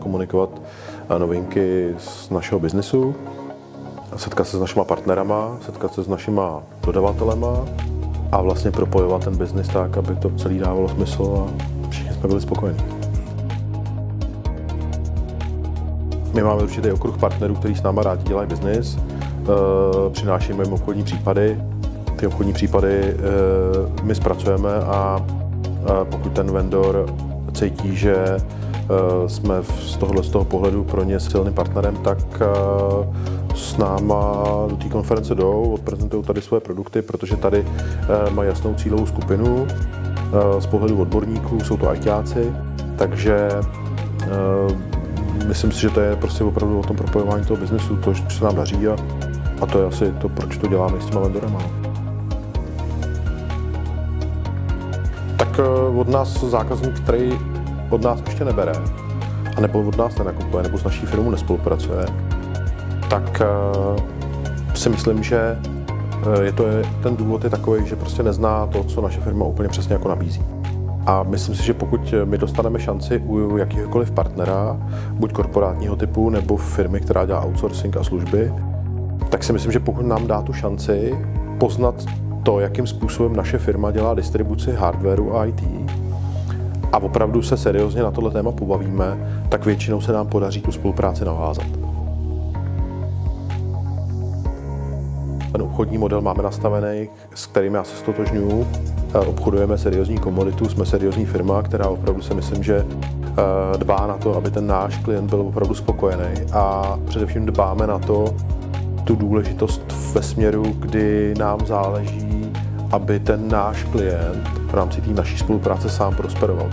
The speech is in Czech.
komunikovat novinky z našeho biznesu, setkat se s našima partnerama, setkat se s našima dodavatelema a vlastně propojovat ten biznis tak, aby to celý dávalo smysl a všichni jsme byli spokojení. My máme určitý okruh partnerů, kteří s náma rádi dělají biznis, přinášíme jim obchodní případy. Ty obchodní případy my zpracujeme a pokud ten vendor cítí, že jsme z toho pohledu pro ně silným partnerem, tak s náma do té konference jdou, odprezentují tady svoje produkty, protože tady mají jasnou cílovou skupinu. Z pohledu odborníků jsou to ITáci, takže myslím si, že to je prostě opravdu o tom propojování toho biznesu, to, že se nám daří a to je asi to, proč to děláme s těma vendorama. Tak od nás zákazník, který od nás ještě nebere, a nebo od nás nenakupuje, nebo s naší firmou nespolupracuje, tak si myslím, že ten důvod je takový, že prostě nezná to, co naše firma úplně přesně jako nabízí. A myslím si, že pokud my dostaneme šanci u jakýhokoliv partnera, buď korporátního typu, nebo firmy, která dělá outsourcing a služby, tak si myslím, že pokud nám dá tu šanci poznat to, jakým způsobem naše firma dělá distribuci hardwareu a IT a opravdu se seriózně na tohle téma pobavíme, tak většinou se nám podaří tu spolupráci navázat. Ten obchodní model máme nastavený, s kterým já se ztotožňuji. Obchodujeme seriózní komoditu, jsme seriózní firma, která opravdu si myslím, že dbá na to, aby ten náš klient byl opravdu spokojený a především dbáme na tu důležitost ve směru, kdy nám záleží, aby ten náš klient v rámci té naší spolupráce sám prosperoval.